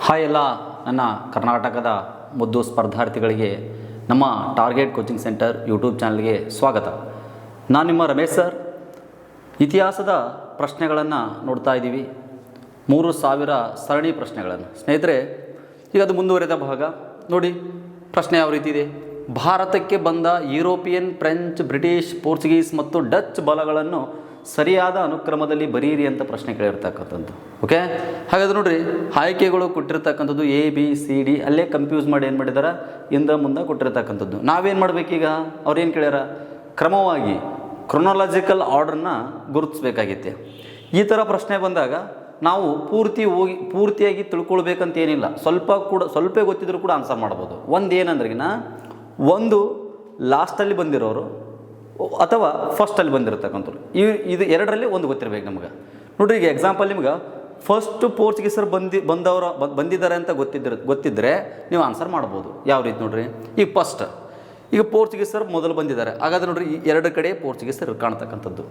Hi ಎಲ್ಲ ನನ್ನ ಕರ್ನಾಟಕದ ಮುದ್ದು ಸ್ಪರ್ಧಾರ್ಥಿಗಳಿಗೆ ನಮ್ಮ ಟಾರ್ಗೆಟ್ ಕೋಚಿಂಗ್ ಸೆಂಟರ್ ಯೂಟ್ಯೂಬ್ ಚಾನಲ್ಗೆ ಸ್ವಾಗತ. ನಾನು ನಿಮ್ಮ ರಮೇಶ್ ಸರ್. ಇತಿಹಾಸದ ಪ್ರಶ್ನೆಗಳನ್ನು ನೋಡ್ತಾ ಇದ್ದೀವಿ. 3000 ಸರಣಿ ಪ್ರಶ್ನೆಗಳನ್ನು. ಸ್ನೇಹಿತರೆ, ಈಗ ಅದು ಮುಂದುವರೆದ ಭಾಗ ನೋಡಿ. ಪ್ರಶ್ನೆ ಯಾವ ರೀತಿ ಇದೆ: ಭಾರತಕ್ಕೆ ಬಂದ ಯುರೋಪಿಯನ್, ಫ್ರೆಂಚ್, ಬ್ರಿಟಿಷ್, ಪೋರ್ಚುಗೀಸ್ ಮತ್ತು ಡಚ್ ಬಲಗಳನ್ನು ಸರಿಯಾದ ಅನುಕ್ರಮದಲ್ಲಿ ಬರೀರಿ ಅಂತ ಪ್ರಶ್ನೆ ಕೇಳಿರ್ತಕ್ಕಂಥದ್ದು. ಓಕೆ, ಹಾಗಾದ್ರೆ ನೋಡ್ರಿ, ಆಯ್ಕೆಗಳು ಕೊಟ್ಟಿರ್ತಕ್ಕಂಥದ್ದು A B C D. ಅಲ್ಲೇ ಕನ್ಫ್ಯೂಸ್ ಮಾಡಿ ಏನು ಮಾಡಿದಾರೆ, ಮುಂದೆ ಕೊಟ್ಟಿರ್ತಕ್ಕಂಥದ್ದು. ನಾವೇನು ಮಾಡ್ಬೇಕೀಗ? ಅವ್ರೇನು ಕೇಳ್ಯಾರ, ಕ್ರಮವಾಗಿ ಕ್ರೊನಾಲಜಿಕಲ್ ಆರ್ಡ್ರನ್ನ ಗುರುತಿಸ್ಬೇಕಾಗಿತ್ತೆ. ಈ ಥರ ಪ್ರಶ್ನೆ ಬಂದಾಗ ನಾವು ಪೂರ್ತಿಯಾಗಿ ತಿಳ್ಕೊಳ್ಬೇಕಂತ ಏನಿಲ್ಲ. ಸ್ವಲ್ಪ ಗೊತ್ತಿದ್ರು ಕೂಡ ಆನ್ಸರ್ ಮಾಡ್ಬೋದು. ಒಂದು ಏನಂದ್ರಿಗಿನ, ಒಂದು ಲಾಸ್ಟಲ್ಲಿ ಬಂದಿರೋರು ಅಥವಾ ಫಸ್ಟಲ್ಲಿ ಬಂದಿರತಕ್ಕಂಥವ್ರು, ಇದು ಎರಡರಲ್ಲಿ ಒಂದು ಗೊತ್ತಿರಬೇಕು ನಮ್ಗೆ. ನೋಡಿರಿ, ಈಗ ಎಕ್ಸಾಂಪಲ್ ನಿಮ್ಗೆ ಫಸ್ಟ್ ಪೋರ್ಚುಗೀಸರು ಬಂದಿದ್ದಾರೆ ಅಂತ ಗೊತ್ತಿದ್ದರೆ ನೀವು ಆನ್ಸರ್ ಮಾಡ್ಬೋದು. ಯಾವ ರೀತಿ ನೋಡ್ರಿ, ಈಗ ಪೋರ್ಚುಗೀಸರು ಮೊದಲು ಬಂದಿದ್ದಾರೆ. ಹಾಗಾದ್ರೆ ನೋಡ್ರಿ, ಈ ಎರಡು ಕಡೆ ಪೋರ್ಚುಗೀಸರು ಕಾಣ್ತಕ್ಕಂಥದ್ದು.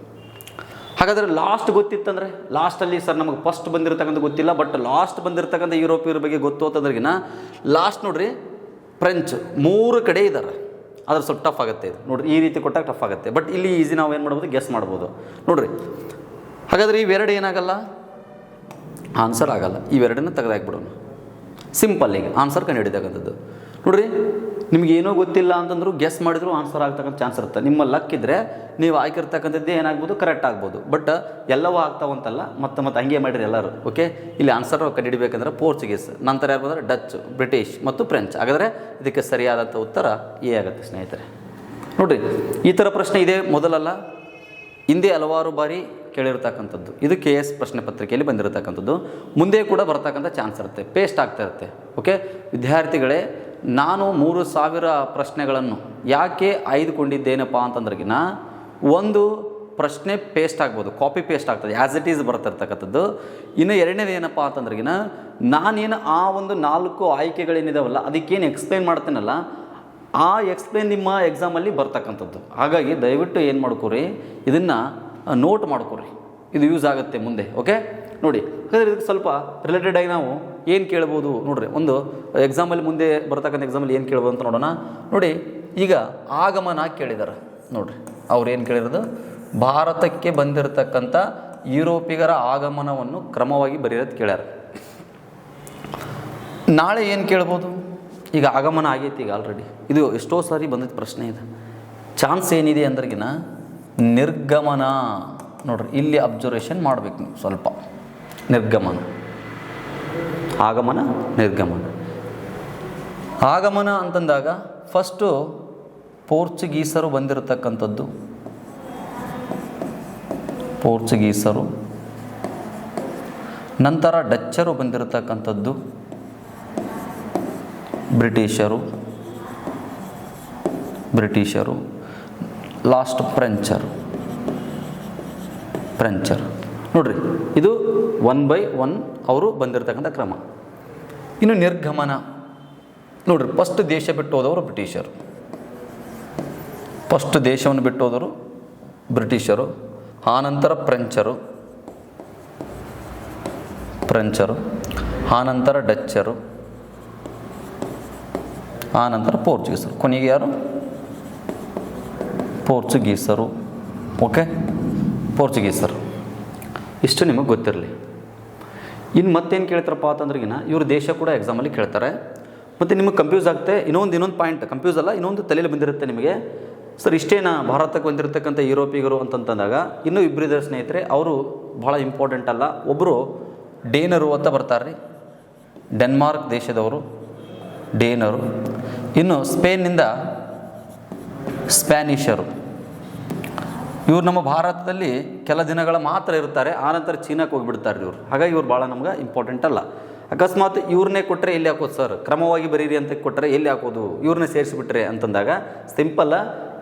ಹಾಗಾದರೆ ಲಾಸ್ಟ್ ಗೊತ್ತಿತ್ತಂದರೆ, ಲಾಸ್ಟಲ್ಲಿ ಸರ್ ನಮಗೆ ಫಸ್ಟ್ ಬಂದಿರತಕ್ಕಂಥ ಗೊತ್ತಿಲ್ಲ, ಬಟ್ ಲಾಸ್ಟ್ ಬಂದಿರತಕ್ಕಂಥ ಯುರೋಪಿಯರ ಬಗ್ಗೆ ಗೊತ್ತು ಅಂತಂದ್ರಿಗಿನ ಲಾಸ್ಟ್ ನೋಡ್ರಿ ಫ್ರೆಂಚ್ 3 ಕಡೆ ಇದ್ದಾರೆ. ಅದ್ರ ಸ್ವಲ್ಪ ಟಫ್ ಆಗುತ್ತೆ ಇದು ನೋಡಿರಿ. ಈ ರೀತಿ ಕೊಟ್ಟಾಗ ಟಫ್ ಆಗುತ್ತೆ, ಬಟ್ ಇಲ್ಲಿ ಈಸಿ ನಾವು ಏನು ಮಾಡ್ಬೋದು, ಗೆಸ್ ಮಾಡ್ಬೋದು ನೋಡಿರಿ. ಹಾಗಾದರೆ ಇವೆರಡು ಏನಾಗಲ್ಲ, ಆನ್ಸರ್ ಆಗಲ್ಲ. ಇವೆರಡನ್ನ ತೆಗೆದಾಕ್ಬಿಡೋಣ. ಸಿಂಪಲ್ ಈಗ ಆನ್ಸರ್ ಕಂಡು ಹಿಡಿತಕ್ಕಂಥದ್ದು ನೋಡಿರಿ. ನಿಮ್ಗೆ ಏನೋ ಗೊತ್ತಿಲ್ಲ ಅಂತಂದ್ರೂ ಗೆಸ್ ಮಾಡಿದ್ರು ಆನ್ಸರ್ ಆಗ್ತಕ್ಕಂಥ ಚಾನ್ಸ್ ಇರುತ್ತೆ. ನಿಮ್ಮ ಲಕ್ ಇದ್ದರೆ ನೀವು ಆಯ್ಕಿರ್ತಕ್ಕಂಥದ್ದೇ ಏನಾಗ್ಬೋದು, ಕರೆಕ್ಟ್ ಆಗ್ಬೋದು. ಬಟ್ ಎಲ್ಲವೂ ಆಗ್ತಾವಂತಲ್ಲ, ಮತ್ತೆ ಹಂಗೆ ಮಾಡಿರಿ ಎಲ್ಲರೂ. ಓಕೆ, ಇಲ್ಲಿ ಆನ್ಸರ್ ಕಂಡು ಹಿಡಿಬೇಕಂದ್ರೆ ಪೋರ್ಚುಗೀಸ್, ನಂತರ ಯಾರು ಬಂದರೆ ಡಚ್, ಬ್ರಿಟಿಷ್ ಮತ್ತು ಫ್ರೆಂಚ್. ಹಾಗಾದರೆ ಇದಕ್ಕೆ ಸರಿಯಾದಂಥ ಉತ್ತರ ಎ ಆಗುತ್ತೆ ಸ್ನೇಹಿತರೆ. ನೋಡಿರಿ, ಈ ಥರ ಪ್ರಶ್ನೆ ಇದೆ ಮೊದಲಲ್ಲ, ಹಿಂದೆ ಹಲವಾರು ಬಾರಿ ಕೇಳಿರ್ತಕ್ಕಂಥದ್ದು. ಇದು KS ಪ್ರಶ್ನೆ ಪತ್ರಿಕೆಯಲ್ಲಿ ಬಂದಿರತಕ್ಕಂಥದ್ದು. ಮುಂದೆ ಕೂಡ ಬರ್ತಕ್ಕಂಥ ಚಾನ್ಸ್ ಇರುತ್ತೆ, ಪೇಸ್ಟ್ ಆಗ್ತಾ ಇರುತ್ತೆ. ಓಕೆ ವಿದ್ಯಾರ್ಥಿಗಳೇ, ನಾನು 3000 ಪ್ರಶ್ನೆಗಳನ್ನು ಯಾಕೆ ಆಯ್ದುಕೊಂಡಿದ್ದೇನಪ್ಪ ಅಂತಂದ್ರಿಗಿನ, ಒಂದು ಪ್ರಶ್ನೆ ಪೇಸ್ಟ್ ಆಗ್ಬೋದು, ಕಾಪಿ ಪೇಸ್ಟ್ ಆಗ್ತದೆ, ಆ್ಯಸ್ ಇಟ್ ಈಸ್ ಬರ್ತಿರ್ತಕ್ಕಂಥದ್ದು. ಇನ್ನು ಎರಡನೇದು ಏನಪ್ಪ ಅಂತಂದ್ರಿಗಿನ, ನಾನೇನು ಆ ಒಂದು 4 ಆಯ್ಕೆಗಳೇನಿದಾವಲ್ಲ ಅದಕ್ಕೇನು ಎಕ್ಸ್ಪ್ಲೇನ್ ಮಾಡ್ತೀನಲ್ಲ, ಆ ಎಕ್ಸ್ಪ್ಲೇನ್ ನಿಮ್ಮ ಎಕ್ಸಾಮಲ್ಲಿ ಬರ್ತಕ್ಕಂಥದ್ದು. ಹಾಗಾಗಿ ದಯವಿಟ್ಟು ಏನು ಮಾಡ್ಕೊರಿ, ಇದನ್ನು ನೋಟ್ ಮಾಡ್ಕೊರಿ, ಇದು ಯೂಸ್ ಆಗುತ್ತೆ ಮುಂದೆ. ಓಕೆ ನೋಡಿ, ಹಾಗಾದರೆ ಇದಕ್ಕೆ ಸ್ವಲ್ಪ ರಿಲೇಟೆಡಾಗಿ ನಾವು ಏನು ಕೇಳ್ಬೋದು ನೋಡ್ರಿ. ಒಂದು ಎಕ್ಸಾಮಲ್ಲಿ ಮುಂದೆ ಬರ್ತಕ್ಕಂಥ ಎಕ್ಸಾಮಲ್ಲಿ ಏನು ಕೇಳ್ಬೋದು ಅಂತ ನೋಡೋಣ. ನೋಡಿ, ಈಗ ಆಗಮನ ಕೇಳಿದ್ದಾರೆ ನೋಡ್ರಿ. ಅವ್ರು ಏನು ಕೇಳಿರೋದು, ಭಾರತಕ್ಕೆ ಬಂದಿರತಕ್ಕಂಥ ಯುರೋಪಿಗರ ಆಗಮನವನ್ನು ಕ್ರಮವಾಗಿ ಬರೆಯೋದು ಕೇಳ್ಯಾರ. ನಾಳೆ ಏನು ಕೇಳ್ಬೋದು, ಈಗ ಆಗಮನ ಆಗೈತಿ ಈಗ ಆಲ್ರೆಡಿ, ಇದು ಎಷ್ಟೋ ಸಾರಿ ಬಂದಿದ್ದ ಪ್ರಶ್ನೆ ಇದೆ. ಚಾನ್ಸ್ ಏನಿದೆ ಅಂದ್ರಿಗಿನ ನಿರ್ಗಮನ ನೋಡ್ರಿ. ಇಲ್ಲಿ ಅಬ್ಸರ್ವೇಷನ್ ಮಾಡಬೇಕು ನೀವು ಸ್ವಲ್ಪ. ನಿರ್ಗಮನ, ಆಗಮನ, ನಿರ್ಗಮನ. ಆಗಮನ ಅಂತಂದಾಗ ಫಸ್ಟು ಪೋರ್ಚುಗೀಸರು ಬಂದಿರತಕ್ಕಂಥದ್ದು, ಪೋರ್ಚುಗೀಸರು, ನಂತರ ಡಚ್ಚರು ಬಂದಿರತಕ್ಕಂಥದ್ದು, ಬ್ರಿಟಿಷರು, ಲಾಸ್ಟ್ ಫ್ರೆಂಚರು ನೋಡ್ರಿ. ಇದು 1 by 1 ಅವರು ಬಂದಿರತಕ್ಕಂಥ ಕ್ರಮ. ಇನ್ನು ನಿರ್ಗಮನ ನೋಡ್ರಿ, ಫಸ್ಟ್ ದೇಶ ಬಿಟ್ಟು ಹೋದವರು ಬ್ರಿಟಿಷರು, ಫಸ್ಟ್ ದೇಶವನ್ನು ಬಿಟ್ಟು ಹೋದವರು ಬ್ರಿಟಿಷರು, ಆನಂತರ ಫ್ರೆಂಚರು, ಆನಂತರ ಡಚ್ಚರು, ಆನಂತರ ಪೋರ್ಚುಗೀಸರು, ಕೊನೆಗೆ ಯಾರು, ಪೋರ್ಚುಗೀಸರು. ಓಕೆ, ಪೋರ್ಚುಗೀಸರು. ಇಷ್ಟು ನಿಮಗೆ ಗೊತ್ತಿರಲಿ. ಇನ್ನು ಮತ್ತೇನು ಕೇಳ್ತಾರಪ್ಪ ಅಂತಂದ್ರಿಗಿನ, ಇವರು ದೇಶ ಕೂಡ ಎಕ್ಸಾಮಲ್ಲಿ ಕೇಳ್ತಾರೆ. ಮತ್ತು ನಿಮಗೆ ಕನ್ಫ್ಯೂಸ್ ಆಗುತ್ತೆ. ಇನ್ನೊಂದು ಪಾಯಿಂಟ್ ಕನ್ಫ್ಯೂಸ್ ಅಲ್ಲ, ಇನ್ನೊಂದು ತಲೆಯಲ್ಲಿ ಬಂದಿರುತ್ತೆ ನಿಮಗೆ. ಸರ್ ಇಷ್ಟೇನಾ ಭಾರತಕ್ಕೆ ಬಂದಿರತಕ್ಕಂಥ ಯುರೋಪಿಗರು ಅಂತಂದಾಗ, ಇನ್ನೂ ಇಬ್ಬರಿದ್ದಾರೆ ಸ್ನೇಹಿತರೆ. ಅವರು ಭಾಳ ಇಂಪಾರ್ಟೆಂಟ್ ಅಲ್ಲ. ಒಬ್ಬರು ಡೇನರು ಅಂತ ಬರ್ತಾರೆ ರೀ, ಡೆನ್ಮಾರ್ಕ್ ದೇಶದವರು ಡೇನರು. ಇನ್ನು ಸ್ಪೇನ್ನಿಂದ ಸ್ಪ್ಯಾನಿಷರು. ಇವ್ರು ನಮ್ಮ ಭಾರತದಲ್ಲಿ ಕೆಲ ದಿನಗಳ ಮಾತ್ರ ಇರ್ತಾರೆ, ಆನಂತರ ಚೀನಾಕ್ಕೆ ಹೋಗಿಬಿಡ್ತಾರೆ ಇವರು. ಹಾಗಾಗಿ ಇವ್ರು ಭಾಳ ನಮ್ಗೆ ಇಂಪಾರ್ಟೆಂಟ್ ಅಲ್ಲ. ಅಕಸ್ಮಾತ್ ಇವ್ರನ್ನೇ ಕೊಟ್ಟರೆ ಎಲ್ಲಿ ಹಾಕೋದು ಸರ್, ಕ್ರಮವಾಗಿ ಬರೀರಿ ಅಂತ ಕೊಟ್ಟರೆ ಎಲ್ಲಿ ಹಾಕೋದು, ಇವ್ರನ್ನೇ ಸೇರಿಸಿಬಿಟ್ರೆ ಅಂತಂದಾಗ ಸಿಂಪಲ್ಲ,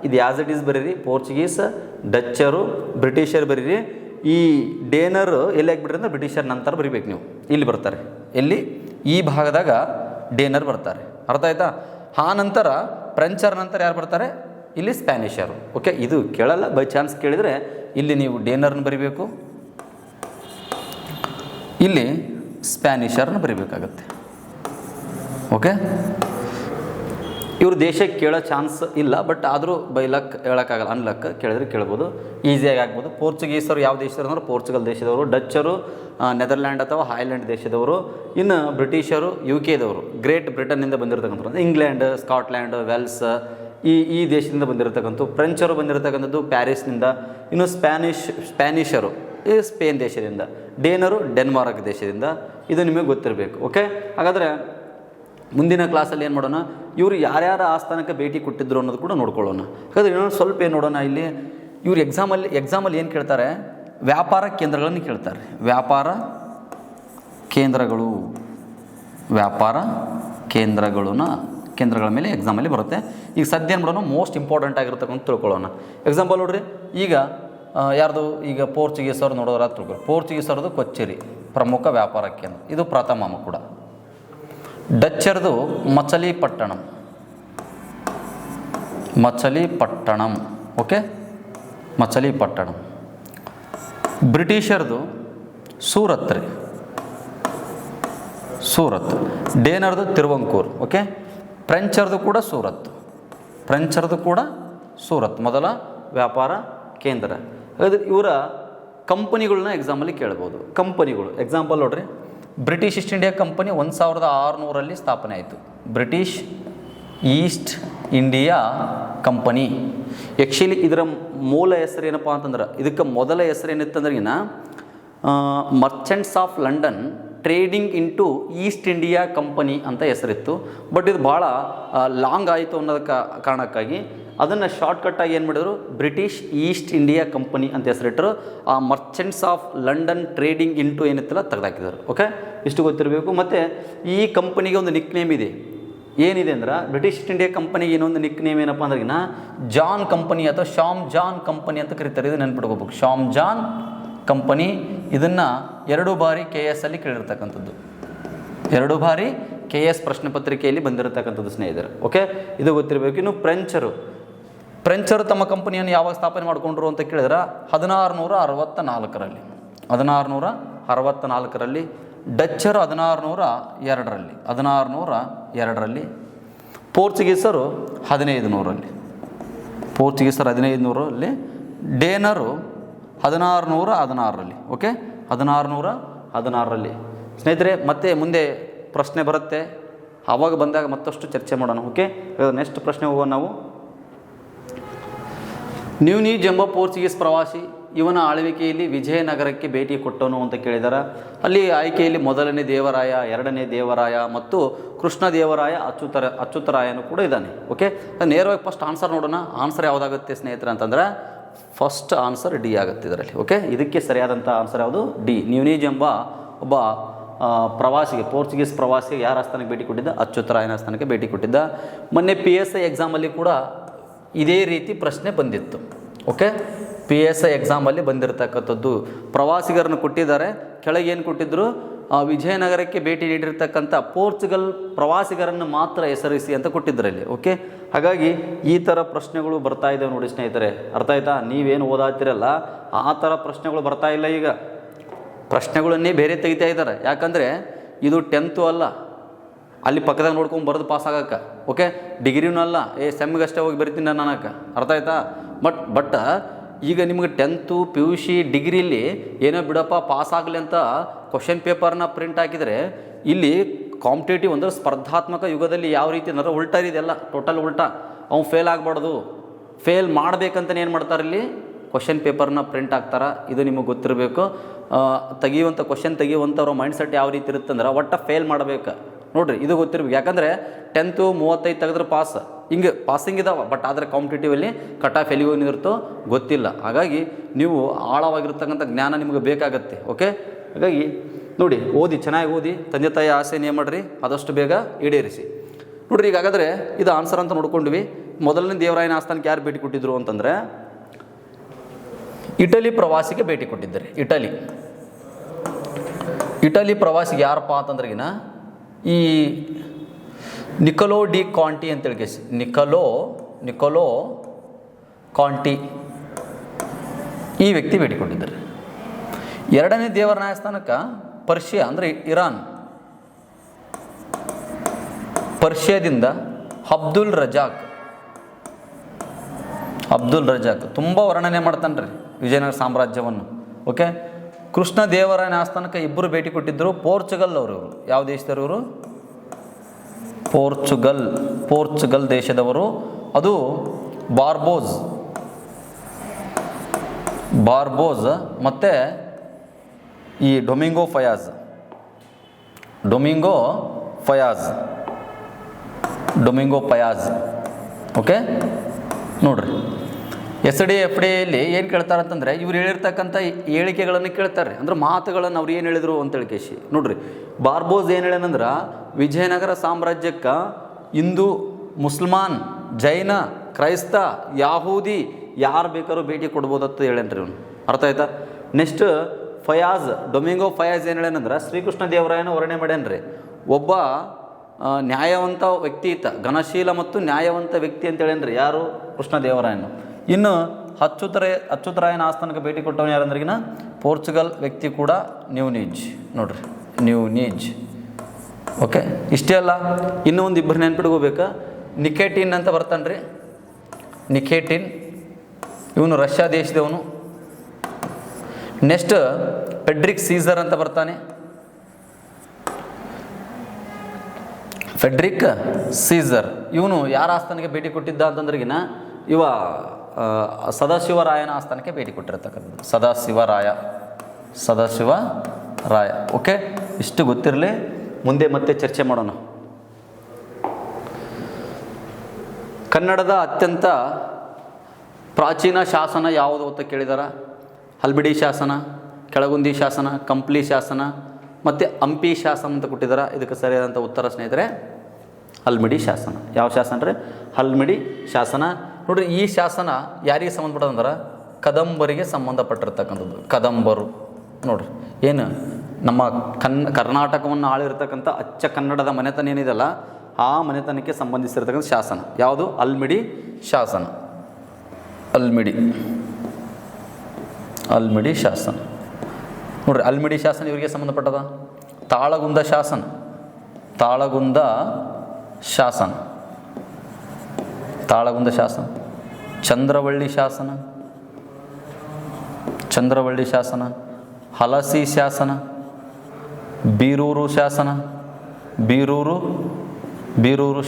ಇದು ಆ್ಯಸ್ ಇಟ್ ಈಸ್ ಬರೀರಿ. ಪೋರ್ಚುಗೀಸ್, ಡಚ್ಚರು, ಬ್ರಿಟಿಷರು ಬರೀರಿ. ಈ ಡೇನರು ಎಲ್ಲಿ ಹಾಕ್ಬಿಟ್ರಿ ಅಂದರೆ ಬ್ರಿಟಿಷರ್ ನಂತರ ಬರಿಬೇಕು ನೀವು. ಇಲ್ಲಿ ಬರ್ತಾರೆ, ಎಲ್ಲಿ ಈ ಭಾಗದಾಗ ಡೇನರ್ ಬರ್ತಾರೆ. ಅರ್ಥ ಆಯ್ತಾ? ಆ ನಂತರ ಫ್ರೆಂಚರ್ ನಂತರ ಯಾರು ಬರ್ತಾರೆ, ಇಲ್ಲಿ ಸ್ಪ್ಯಾನಿಷರು. ಓಕೆ, ಇದು ಕೇಳಲ್ಲ, ಬೈ ಚಾನ್ಸ್ ಕೇಳಿದರೆ ಇಲ್ಲಿ ನೀವು ಡೇನರ್ನ ಬರಿಬೇಕು, ಇಲ್ಲಿ ಸ್ಪ್ಯಾನಿಷರ್ನ ಬರಿಬೇಕಾಗತ್ತೆ. ಓಕೆ, ಇವರು ದೇಶಕ್ಕೆ ಕೇಳೋ ಚಾನ್ಸ್ ಇಲ್ಲ, ಬಟ್ ಆದರೂ ಬೈ ಲಕ್ ಹೇಳೋಕ್ಕಾಗಲ್ಲ, ಅನ್ಲಕ್ ಕೇಳಿದ್ರೆ ಕೇಳ್ಬೋದು, ಈಸಿಯಾಗಿ ಆಗ್ಬೋದು. ಪೋರ್ಚುಗೀಸರು ಯಾವ ದೇಶದವರು ಅಂದ್ರೆ ಪೋರ್ಚುಗಲ್ ದೇಶದವರು, ಡಚ್ಚರು ನೆದರ್ಲ್ಯಾಂಡ್ ಅಥವಾ ಹಾಯ್ಲ್ಯಾಂಡ್ ದೇಶದವರು, ಇನ್ನು ಬ್ರಿಟಿಷರು UK ಗ್ರೇಟ್ ಬ್ರಿಟನ್ನಿಂದ ಬಂದಿರತಕ್ಕಂಥದ್ದು, ಇಂಗ್ಲೆಂಡ್, ಸ್ಕಾಟ್ಲ್ಯಾಂಡ್, ವೆಲ್ಸ್ ಈ ದೇಶದಿಂದ ಬಂದಿರತಕ್ಕಂಥ, ಫ್ರೆಂಚರು ಬಂದಿರತಕ್ಕಂಥದ್ದು ಪ್ಯಾರಿಸ್ನಿಂದ, ಇನ್ನು ಸ್ಪ್ಯಾನಿಷರು ಈ ಸ್ಪೇನ್ ದೇಶದಿಂದ, ಡೇನರು ಡೆನ್ಮಾರ್ಕ್ ದೇಶದಿಂದ. ಇದು ನಿಮಗೆ ಗೊತ್ತಿರಬೇಕು. ಓಕೆ, ಹಾಗಾದರೆ ಮುಂದಿನ ಕ್ಲಾಸಲ್ಲಿ ಏನು ಮಾಡೋಣ, ಇವರು ಯಾರ್ಯಾರ ಆಸ್ಥಾನಕ್ಕೆ ಭೇಟಿ ಕೊಟ್ಟಿದ್ರು ಅನ್ನೋದು ಕೂಡ ನೋಡ್ಕೊಳ್ಳೋಣ. ಹಾಗಾದರೆ ಇನ್ನೊಂದು ಸ್ವಲ್ಪ ಏನು ನೋಡೋಣ, ಇಲ್ಲಿ ಇವರು ಎಕ್ಸಾಮಲ್ಲಿ ಏನು ಕೇಳ್ತಾರೆ, ವ್ಯಾಪಾರ ಕೇಂದ್ರಗಳನ್ನು ಕೇಳ್ತಾರೆ. ವ್ಯಾಪಾರ ಕೇಂದ್ರಗಳ ಮೇಲೆ ಎಕ್ಸಾಮಲ್ಲಿ ಬರುತ್ತೆ. ಈಗ ಸದ್ಯ ಏನು ಮಾಡೋಣ, ಮೋಸ್ಟ್ ಇಂಪಾರ್ಟೆಂಟ್ ಆಗಿರ್ತಕ್ಕಂಥ ತಿಳ್ಕೊಳ್ಳೋಣ. ಎಕ್ಸಾಂಪಲ್ ನೋಡ್ರಿ, ಈಗ ಯಾರ್ದು ಈಗ ಪೋರ್ಚುಗೀಸರು ನೋಡೋರ ತಿಳ್ಕೊಳ್ಳಿ. ಪೋರ್ಚುಗೀಸರದು ಕೊಚ್ಚೇರಿ ಪ್ರಮುಖ ವ್ಯಾಪಾರ ಕೇಂದ್ರ, ಇದು ಪ್ರಥಮ ಕೂಡ. ಡಚ್ಚರ್ದು ಮಚಲಿಪಟ್ಟಣಂ. ಓಕೆ, ಮಚಲಿಪಟ್ಟಣಂ. ಬ್ರಿಟಿಷರ್ದು ಸೂರತ್. ಡೇನರ್ದು ತಿರುವಂಕೂರ್. ಓಕೆ, ಫ್ರೆಂಚರ್ದು ಕೂಡ ಸೂರತ್ ಮೊದಲ ವ್ಯಾಪಾರ ಕೇಂದ್ರ. ಹಾಗಾದ್ರೆ ಇವರ ಕಂಪನಿಗಳನ್ನ ಎಕ್ಸಾಮಲ್ಲಿ ಕೇಳ್ಬೋದು. ಕಂಪನಿಗಳು ಎಕ್ಸಾಂಪಲ್ ನೋಡ್ರಿ, ಬ್ರಿಟಿಷ್ ಈಸ್ಟ್ ಇಂಡಿಯಾ ಕಂಪನಿ 1600 ಸ್ಥಾಪನೆ ಆಯಿತು. British East India company. Actually ಇದರ ಮೂಲ ಹೆಸರು ಏನಪ್ಪ ಅಂತಂದ್ರೆ, ಇದಕ್ಕೆ ಮೊದಲ ಹೆಸರು ಏನಿತ್ತಂದ್ರಿಗಿನ merchants of London trading into East India company ಅಂತ ಹೆಸರಿತ್ತು. ಬಟ್ ಇದು ಭಾಳ ಲಾಂಗ್ ಆಯಿತು ಅನ್ನೋದಕ್ಕೆ ಕಾರಣಕ್ಕಾಗಿ ಅದನ್ನು ಶಾರ್ಟ್ಕಟ್ಟಾಗಿ ಏನು ಮಾಡಿದ್ರು, ಬ್ರಿಟಿಷ್ ಈಸ್ಟ್ ಇಂಡಿಯಾ ಕಂಪನಿ ಅಂತ ಹೆಸರಿಟ್ಟರು. ಆ merchants of London trading into ಏನಿತ್ತಲ್ಲ ತೆಗೆದಾಕಿದ್ದಾರೆ. ಓಕೆ, ಇಷ್ಟು ಗೊತ್ತಿರಬೇಕು. ಮತ್ತು ಈ ಕಂಪನಿಗೆ ಒಂದು ನಿಕ್ ನೇಮ್ ಇದೆ. ಏನಿದೆ ಅಂದ್ರೆ, ಬ್ರಿಟಿಷ್ ಈಸ್ಟ್ ಇಂಡಿಯಾ ಕಂಪನಿಗೆ ಇನ್ನೊಂದು ನಿಕ್ ನೇಮ್ ಏನಪ್ಪ ಅಂದ್ರಿಗಿನ ಜಾನ್ ಕಂಪನಿ ಅಥವಾ ಶಾಮ್ ಜಾನ್ ಕಂಪನಿ ಅಂತ ಕರೀತಾರೆ. ಇದು ನೆನ್ಪಿಟ್ಕೋಬೇಕು, ಶಾಮ್ ಜಾನ್ ಕಂಪನಿ. ಇದನ್ನು 2 ಬಾರಿ KS ಅಲ್ಲಿ ಕೇಳಿರ್ತಕ್ಕಂಥದ್ದು, 2 ಬಾರಿ KS ಪ್ರಶ್ನೆ ಪತ್ರಿಕೆಯಲ್ಲಿ ಬಂದಿರತಕ್ಕಂಥದ್ದು ಸ್ನೇಹಿತರೆ. ಓಕೆ, ಇದು ಗೊತ್ತಿರಬೇಕು. ಇನ್ನು ಫ್ರೆಂಚರು ತಮ್ಮ ಕಂಪನಿಯನ್ನು ಯಾವಾಗ ಸ್ಥಾಪನೆ ಮಾಡಿಕೊಂಡ್ರು ಅಂತ ಕೇಳಿದ್ರೆ 1664ರಲ್ಲಿ. ಡಚ್ಚರು 1602ರಲ್ಲಿ. ಪೋರ್ಚುಗೀಸರು 1500ರಲ್ಲಿ. ಡೇನರು 1616ರಲ್ಲಿ. ಓಕೆ, 1616ರಲ್ಲಿ. ಸ್ನೇಹಿತರೆ, ಮತ್ತೆ ಮುಂದೆ ಪ್ರಶ್ನೆ ಬರುತ್ತೆ, ಆವಾಗ ಬಂದಾಗ ಮತ್ತಷ್ಟು ಚರ್ಚೆ ಮಾಡೋಣ. ಓಕೆ, ನೆಕ್ಸ್ಟ್ ಪ್ರಶ್ನೆ ಹೋಗೋಣ ನಾವು. ನ್ಯೂನೀಜ್ ಎಂಬ ಪೋರ್ಚುಗೀಸ್ ಪ್ರವಾಸಿ ಇವನ ಆಳ್ವಿಕೆಯಲ್ಲಿ ವಿಜಯನಗರಕ್ಕೆ ಭೇಟಿ ಕೊಟ್ಟನು ಅಂತ ಕೇಳಿದ್ದಾರೆ. ಅಲ್ಲಿ ಆಯ್ಕೆಯಲ್ಲಿ ಮೊದಲನೇ ದೇವರಾಯ, ಎರಡನೇ ದೇವರಾಯ ಮತ್ತು ಕೃಷ್ಣದೇವರಾಯ, ಅಚ್ಯುತರಾಯನು ಕೂಡ ಇದ್ದಾನೆ. ಓಕೆ, ನೇರವಾಗಿ ಫಸ್ಟ್ ಆನ್ಸರ್ ನೋಡೋಣ. ಆನ್ಸರ್ ಯಾವುದಾಗುತ್ತೆ ಸ್ನೇಹಿತರೆ ಅಂತಂದರೆ, ಫಸ್ಟ್ ಆನ್ಸರ್ ಡಿ ಆಗುತ್ತೆ ಇದರಲ್ಲಿ. ಓಕೆ, ಇದಕ್ಕೆ ಸರಿಯಾದಂಥ ಆನ್ಸರ್ ಯಾವುದು? ಡಿ. ನ್ಯೂನೀಜ್ ಎಂಬ ಒಬ್ಬ ಪ್ರವಾಸಿಗೆ, ಪೋರ್ಚುಗೀಸ್ ಪ್ರವಾಸಿಗೆ ಯಾರ ಆಸ್ಥಾನಕ್ಕೆ ಭೇಟಿ ಕೊಟ್ಟಿದ್ದ? ಅಚ್ಯುತರಾಯನ ಆಸ್ಥಾನಕ್ಕೆ ಭೇಟಿ ಕೊಟ್ಟಿದ್ದ. ಮೊನ್ನೆ PSI ಎಕ್ಸಾಮಲ್ಲಿ ಕೂಡ ಇದೇ ರೀತಿ ಪ್ರಶ್ನೆ ಬಂದಿತ್ತು. ಓಕೆ, PSI ಎಕ್ಸಾಮಲ್ಲಿ ಬಂದಿರತಕ್ಕಂಥದ್ದು. ಪ್ರವಾಸಿಗರನ್ನು ಕೊಟ್ಟಿದ್ದಾರೆ, ಕೆಳಗೆ ಏನು ಕೊಟ್ಟಿದ್ದರು? ವಿಜಯನಗರಕ್ಕೆ ಭೇಟಿ ನೀಡಿರ್ತಕ್ಕಂಥ ಪೋರ್ಚುಗಲ್ ಪ್ರವಾಸಿಗರನ್ನು ಮಾತ್ರ ಹೆಸರಿಸಿ ಅಂತ ಕೊಟ್ಟಿದ್ದರಲ್ಲಿ. ಓಕೆ, ಹಾಗಾಗಿ ಈ ಥರ ಪ್ರಶ್ನೆಗಳು ಬರ್ತಾ ಇದ್ದಾವೆ ನೋಡಿ ಸ್ನೇಹಿತರೆ. ಅರ್ಥ ಆಯ್ತಾ? ನೀವೇನು ಓದಾತಿರಲ್ಲ ಆ ಥರ ಪ್ರಶ್ನೆಗಳು ಬರ್ತಾ ಇಲ್ಲ. ಈಗ ಪ್ರಶ್ನೆಗಳನ್ನೇ ಬೇರೆ ತೆಗಿತಾ ಇದ್ದಾರೆ. ಯಾಕಂದರೆ ಇದು 10th ಅಲ್ಲ, ಅಲ್ಲಿ ಪಕ್ಕದಾಗ ನೋಡ್ಕೊಂಡು ಬರೆದು ಪಾಸ್ ಆಗಕ್ಕೆ. ಓಕೆ, ಡಿಗ್ರಿನೂ ಅಲ್ಲ, ಸೆಮ್ಗಷ್ಟೇ ಹೋಗಿ ಬರಿತೀನಿ ನಾನು ಅನ್ನೋಕ್ಕೆ. ಅರ್ಥ ಆಯ್ತಾ? ಬಟ್ ಈಗ ನಿಮ್ಗೆ 10th PUC ಡಿಗ್ರಿಲಿ ಏನೋ ಬಿಡಪ್ಪ ಪಾಸ್ ಆಗಲಿ ಅಂತ ಕ್ವಶನ್ ಪೇಪರ್ನ ಪ್ರಿಂಟ್ ಹಾಕಿದರೆ, ಇಲ್ಲಿ ಕಾಂಪಿಟೇಟಿವ್ ಅಂದರೆ ಸ್ಪರ್ಧಾತ್ಮಕ ಯುಗದಲ್ಲಿ ಯಾವ ರೀತಿ ಅಂದರೆ ಉಲ್ಟಾ ಇದೆಲ್ಲ, ಟೋಟಲ್ ಉಲ್ಟಾ. ಅವ್ನು ಫೇಲ್ ಆಗಬಾರ್ದು, ಫೇಲ್ ಮಾಡಬೇಕಂತಲೇ ಏನು ಮಾಡ್ತಾರೆ, ಇಲ್ಲಿ ಕ್ವಶನ್ ಪೇಪರ್ನ ಪ್ರಿಂಟ್ ಹಾಕ್ತಾರೆ. ಇದು ನಿಮಗೆ ಗೊತ್ತಿರಬೇಕು. ಕ್ವಶನ್ ತೆಗಿಯುವಂಥವ್ರ ಮೈಂಡ್ಸೆಟ್ ಯಾವ ರೀತಿ ಇರುತ್ತೆ ಅಂದ್ರೆ, ಒಟ್ಟು ಫೇಲ್ ಮಾಡಬೇಕು ನೋಡಿರಿ. ಇದು ಗೊತ್ತಿರ್ಬೇಕು. ಯಾಕಂದರೆ 10th 35 ತೆಗೆದ್ರೆ ಪಾಸ್, ಹಿಂಗೆ ಪಾಸಿಂಗ್ ಇದಾವೆ. ಬಟ್ ಆದರೆ ಕಾಂಪಿಟೇಟಿವಲ್ಲಿ ಕಟ್ ಆಫ್ ಎಲ್ಲಿಗೆ ಹೋಗಿರ್ತೋ ಗೊತ್ತಿಲ್ಲ. ಹಾಗಾಗಿ ನೀವು ಆಳವಾಗಿರ್ತಕ್ಕಂಥ ಜ್ಞಾನ ನಿಮಗೆ ಬೇಕಾಗತ್ತೆ. ಓಕೆ, ಹಾಗಾಗಿ ನೋಡಿ, ಓದಿ, ಚೆನ್ನಾಗಿ ಓದಿ, ತಂದೆ ತಾಯಿ ಆಸೆನ ಏನು ಮಾಡಿರಿ ಆದಷ್ಟು ಬೇಗ ಈಡೇರಿಸಿ. ನೋಡಿರಿ, ಈಗ ಹಾಗಾದರೆ ಇದು ಆನ್ಸರ್ ಅಂತ ನೋಡ್ಕೊಂಡ್ವಿ. ಮೊದಲನೇ ದೇವರಾಯನ ಆಸ್ಥಾನಕ್ಕೆ ಯಾರು ಭೇಟಿ ಕೊಟ್ಟಿದ್ರು ಅಂತಂದರೆ, ಇಟಲಿ ಪ್ರವಾಸಿಗೆ ಭೇಟಿ ಕೊಟ್ಟಿದ್ದಾರೆ. ಇಟಲಿ ಪ್ರವಾಸಿಗೆ ಯಾರಪ್ಪ ಅಂತಂದ್ರಿಗಿನ ಈ ನಿಕೊಲೋ ಡಿ ಕಾಂಟಿ ಅಂತೇಳಿ ಕೇಸಿ, ನಿಕೊಲೋ ಕಾಂಟಿ ಈ ವ್ಯಕ್ತಿ ಭೇಟಿ ಕೊಟ್ಟಿದ್ದಾರೆ. ಎರಡನೇ ದೇವರ ನ್ಯಾಯಸ್ಥಾನಕ್ಕೆ ಪರ್ಷಿಯಾ ಅಂದರೆ ಇರಾನ್, ಪರ್ಷಿಯಾದಿಂದ ಅಬ್ದುಲ್ ರಜಾಕ್ ತುಂಬ ವರ್ಣನೆ ಮಾಡ್ತಾನೆ ರೀ ವಿಜಯನಗರ ಸಾಮ್ರಾಜ್ಯವನ್ನು. ಓಕೆ, ಕೃಷ್ಣದೇವರಾಯನ ಆಸ್ಥಾನಕ್ಕೆ ಇಬ್ಬರು ಭೇಟಿ ಕೊಟ್ಟಿದ್ದರು. ಪೋರ್ಚುಗಲ್ ಅವರು. ಯಾವ ದೇಶದವರು ಇವರು? ಪೋರ್ಚುಗಲ್ ದೇಶದವರು. ಅದು ಬಾರ್ಬೋಸ್ ಮತ್ತು ಈ ಡೊಮಿಂಗೋ ಫಯಾಜ್. ಓಕೆ, ನೋಡ್ರಿ SDFDಯಲ್ಲಿ ಏನು ಕೇಳ್ತಾರೆ ಅಂತಂದರೆ ಇವ್ರು ಹೇಳಿರ್ತಕ್ಕಂಥ ಹೇಳಿಕೆಗಳನ್ನು ಕೇಳ್ತಾರೆ, ಅಂದ್ರೆ ಮಾತುಗಳನ್ನು ಅವ್ರು ಏನು ಹೇಳಿದರು ಅಂತೇಳಿ ಕೇಶಿ. ನೋಡ್ರಿ, ಬಾರ್ಬೋಸ್ ಏನು ಹೇಳ್ಯಾನಂದ್ರೆ ವಿಜಯನಗರ ಸಾಮ್ರಾಜ್ಯಕ್ಕೆ ಹಿಂದೂ, ಮುಸ್ಲ್ಮಾನ್, ಜೈನ, ಕ್ರೈಸ್ತ, ಯಾಹೂದಿ ಯಾರು ಬೇಕಾದ್ರೂ ಭೇಟಿ ಕೊಡ್ಬೋದತ್ತು ಹೇಳ್ಯಾನ್ರಿ ಇವನು. ಅರ್ಥ ಆಯ್ತಾ? ನೆಕ್ಸ್ಟ್ ಡೊಮಿಂಗೋ ಫಯಾಜ್ ಏನು ಹೇಳ್ಯಾನಂದ್ರೆ ಶ್ರೀಕೃಷ್ಣ ದೇವರಾಯನ ವರ್ಣನೆ ಮಾಡ್ಯಾನ್ರಿ. ಒಬ್ಬ ನ್ಯಾಯವಂತ ವ್ಯಕ್ತಿ ಇತ್ತ, ಘನಶೀಲ ಮತ್ತು ನ್ಯಾಯವಂತ ವ್ಯಕ್ತಿ ಅಂತ ಹೇಳ್ಯಾನ್ರಿ. ಯಾರು? ಕೃಷ್ಣ ದೇವರಾಯನು. ಇನ್ನು ಅಚ್ಯುತರಾಯನ ಆಸ್ಥಾನಕ್ಕೆ ಭೇಟಿ ಕೊಟ್ಟವನು ಯಾರಂದ್ರಿಗಿನ ಪೋರ್ಚುಗಲ್ ವ್ಯಕ್ತಿ ಕೂಡ ನ್ಯೂನೀಜ್. ಓಕೆ, ಇಷ್ಟೇ ಅಲ್ಲ, ಇನ್ನೂ ಒಂದು ಇಬ್ಬರು ನೆನ್ಪಿಟ್ಕೋಬೇಕಾ. ನಿಕೆಟಿನ್ ಅಂತ ಬರ್ತಾನೆ ರೀ. ನಿಕೆಟಿನ್ ಇವನು ರಷ್ಯಾ ದೇಶದವನು. ನೆಕ್ಸ್ಟ್ ಫೆಡ್ರಿಕ್ ಸೀಸರ್ ಅಂತ ಬರ್ತಾನೆ. ಫೆಡ್ರಿಕ್ ಸೀಸರ್ ಇವನು ಯಾರ ಆಸ್ಥಾನಕ್ಕೆ ಭೇಟಿ ಕೊಟ್ಟಿದ್ದ ಅಂತಂದ್ರಿಗಿನ ಇವ ಸದಾಶಿವರಾಯನ ಆಸ್ಥಾನಕ್ಕೆ ಭೇಟಿ ಕೊಟ್ಟಿರ್ತಕ್ಕಂಥದ್ದು. ಸದಾಶಿವರಾಯ. ಓಕೆ, ಇಷ್ಟು ಗೊತ್ತಿರಲಿ. ಮುಂದೆ ಮತ್ತೆ ಚರ್ಚೆ ಮಾಡೋಣ. ಕನ್ನಡದ ಅತ್ಯಂತ ಪ್ರಾಚೀನ ಶಾಸನ ಯಾವುದು ಅಂತ ಕೇಳಿದಾರ? ಹಲ್ಮಿಡಿ ಶಾಸನ, ಕೆಳಗುಂದಿ ಶಾಸನ, ಕಂಪ್ಲಿ ಶಾಸನ ಮತ್ತು ಹಂಪಿ ಶಾಸನ ಅಂತ ಕೊಟ್ಟಿದ್ದಾರೆ. ಇದಕ್ಕೆ ಸರಿಯಾದಂಥ ಉತ್ತರ ಸ್ನೇಹಿತರೆ ಹಲ್ಮಿಡಿ ಶಾಸನ. ಯಾವ ಶಾಸನ ರೀ? ಹಲ್ಮಿಡಿ ಶಾಸನ. ನೋಡಿರಿ, ಈ ಶಾಸನ ಯಾರಿಗೆ ಸಂಬಂಧಪಟ್ಟದಂದ್ರೆ ಕದಂಬರಿಗೆ ಸಂಬಂಧಪಟ್ಟಿರ್ತಕ್ಕಂಥದ್ದು. ಕದಂಬರು ನೋಡಿರಿ, ಏನು ನಮ್ಮ ಕರ್ನಾಟಕವನ್ನು ಆಳಿರ್ತಕ್ಕಂಥ ಅಚ್ಚ ಕನ್ನಡದ ಮನೆತನ ಏನಿದೆಯಲ್ಲ, ಆ ಮನೆತನಕ್ಕೆ ಸಂಬಂಧಿಸಿರ್ತಕ್ಕಂಥ ಶಾಸನ ಯಾವುದು? ಹಲ್ಮಿಡಿ ಶಾಸನ. ಹಲ್ಮಿಡಿ ಶಾಸನ ನೋಡ್ರಿ, ಹಲ್ಮಿಡಿ ಶಾಸನ ಇವರಿಗೆ ಸಂಬಂಧಪಟ್ಟದ. ತಾಳಗುಂದ ಶಾಸನ, ಚಂದ್ರವಳ್ಳಿ ಶಾಸನ, ಹಲಸಿ ಶಾಸನ, ಬೀರೂರು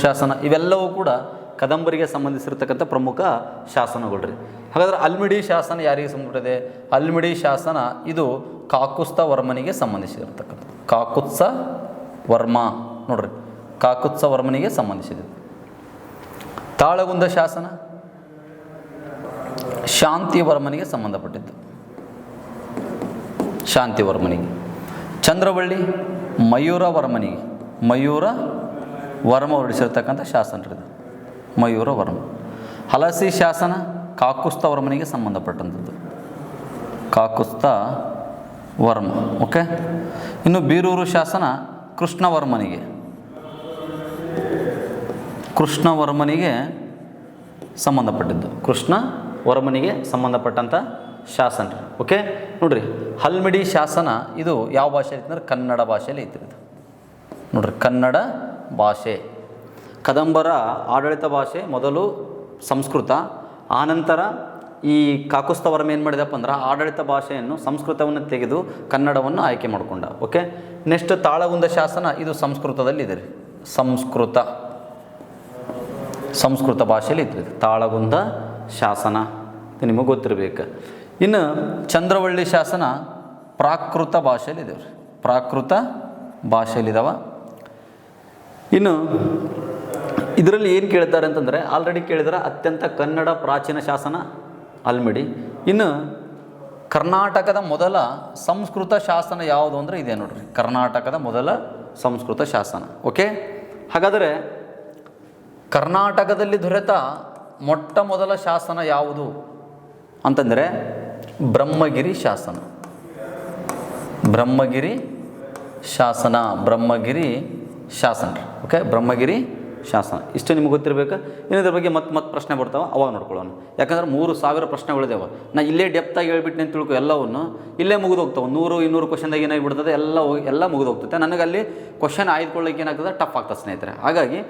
ಶಾಸನ ಇವೆಲ್ಲವೂ ಕೂಡ ಕದಂಬರಿಗೆ ಸಂಬಂಧಿಸಿರ್ತಕ್ಕಂಥ ಪ್ರಮುಖ ಶಾಸನಗಳ್ರಿ. ಹಾಗಾದ್ರೆ ಹಲ್ಮಿಡಿ ಶಾಸನ ಯಾರಿಗೆ ಸಂಬಂಧಪಟ್ಟಿದೆ? ಹಲ್ಮಿಡಿ ಶಾಸನ ಇದು ಕಾಕುತ್ಸ ವರ್ಮನಿಗೆ ಸಂಬಂಧಿಸಿರ್ತಕ್ಕಂಥ. ಕಾಕುತ್ಸ ವರ್ಮನಿಗೆ ಸಂಬಂಧಿಸಿದೆ. ತಾಳಗುಂದ ಶಾಸನ ಶಾಂತಿವರ್ಮನಿಗೆ ಸಂಬಂಧಪಟ್ಟಿದ್ದು. ಚಂದ್ರವಳ್ಳಿ ಮಯೂರ ವರ್ಮ ಹೊರಡಿಸಿರ್ತಕ್ಕಂಥ ಶಾಸನ ಇದು. ಮಯೂರವರ್ಮ. ಹಲಸಿ ಶಾಸನ ಕಾಕುತ್ಸ ವರ್ಮನಿಗೆ ಸಂಬಂಧಪಟ್ಟಂಥದ್ದು. ವರ್ಮ. ಓಕೆ, ಇನ್ನು ಬೀರೂರು ಶಾಸನ ಕೃಷ್ಣವರ್ಮನಿಗೆ ಸಂಬಂಧಪಟ್ಟಿದ್ದು. ಕೃಷ್ಣವರ್ಮನಿಗೆ ಸಂಬಂಧಪಟ್ಟಂಥ ಶಾಸನ. ಓಕೆ, ನೋಡ್ರಿ, ಹಲ್ಮಿಡಿ ಶಾಸನ ಇದು ಯಾವ ಭಾಷೆ ಐತೆ ಅಂದ್ರೆ ಕನ್ನಡ ಭಾಷೆಯಲ್ಲಿ ಐತಿ ಇದು. ನೋಡ್ರಿ, ಕನ್ನಡ ಭಾಷೆ. ಕದಂಬರ ಆಡಳಿತ ಭಾಷೆ ಮೊದಲು ಸಂಸ್ಕೃತ, ಆನಂತರ ಈ ಕಾಕುತ್ಸ ವರ್ಮ ಏನು ಮಾಡಿದಪ್ಪ ಅಂದ್ರೆ ಆಡಳಿತ ಭಾಷೆಯನ್ನು ಸಂಸ್ಕೃತವನ್ನು ತೆಗೆದು ಕನ್ನಡವನ್ನು ಆಯ್ಕೆ ಮಾಡಿಕೊಂಡ. ಓಕೆ, ನೆಕ್ಸ್ಟ್ ತಾಳಗುಂದ ಶಾಸನ ಇದು ಸಂಸ್ಕೃತದಲ್ಲಿದೆ ರೀ. ಸಂಸ್ಕೃತ ಭಾಷೆಯಲ್ಲಿ ಇತ್ತು ತಾಳಗುಂದ ಶಾಸನ, ನಿಮಗೆ ಗೊತ್ತಿರಬೇಕು. ಇನ್ನು ಚಂದ್ರವಳ್ಳಿ ಶಾಸನ ಪ್ರಾಕೃತ ಭಾಷೆಯಲ್ಲಿದ್ದಾವ. ಇನ್ನು ಇದರಲ್ಲಿ ಏನು ಕೇಳ್ತಾರೆ ಅಂತಂದರೆ ಆಲ್ರೆಡಿ ಕೇಳಿದ್ರೆ ಅತ್ಯಂತ ಕನ್ನಡ ಪ್ರಾಚೀನ ಶಾಸನ ಹಲ್ಮಿಡಿ. ಇನ್ನು ಕರ್ನಾಟಕದ ಮೊದಲ ಸಂಸ್ಕೃತ ಶಾಸನ ಯಾವುದು ಅಂದರೆ ಇದೆ ನೋಡ್ರಿ, ಕರ್ನಾಟಕದ ಮೊದಲ ಸಂಸ್ಕೃತ ಶಾಸನ. ಓಕೆ, ಹಾಗಾದರೆ ಕರ್ನಾಟಕದಲ್ಲಿ ದೊರೆತ ಮೊಟ್ಟ ಮೊದಲ ಶಾಸನ ಯಾವುದು ಅಂತಂದರೆ ಬ್ರಹ್ಮಗಿರಿ ಶಾಸನ. ಓಕೆ, ಬ್ರಹ್ಮಗಿರಿ ಶಾಸನ. ಇಷ್ಟು ನಿಮ್ಗೆ ಗೊತ್ತಿರಬೇಕು. ಇದ್ರ ಬಗ್ಗೆ ಮತ್ತೆ ಪ್ರಶ್ನೆ ಬರ್ತಾವೆ, ಅವಾಗ ನೋಡ್ಕೊಳ್ಳೋಣ. ಯಾಕಂದ್ರೆ 3000 ಪ್ರಶ್ನೆಗಳಿದ್ದಾವೆ. ನಾ ಇಲ್ಲೇ ಡೆಪ್ತಾಗಿ ಹೇಳ್ಬಿಟ್ಟು ನಾನು ತಿಳ್ಕೊ ಎಲ್ಲವನ್ನು ಇಲ್ಲೇ ಮುಗಿದು ಹೋಗ್ತಾವೆ. 100-200 ಕ್ವಶನ್ದಾಗ ಏನಾಗಿಬಿಡ್ತದೆ, ಎಲ್ಲ ಮುಗಿದು ಹೋಗ್ತದೆ. ನನಗೆ ಅಲ್ಲಿ ಕ್ವಶನ್ ಆಯ್ದುಕೊಳ್ಳೋಕೆ ಏನಾಗ್ತದೆ, ಟಫ್ ಆಗ್ತದೆ ಸ್ನೇಹಿತರೆ. ಹಾಗಾಗಿ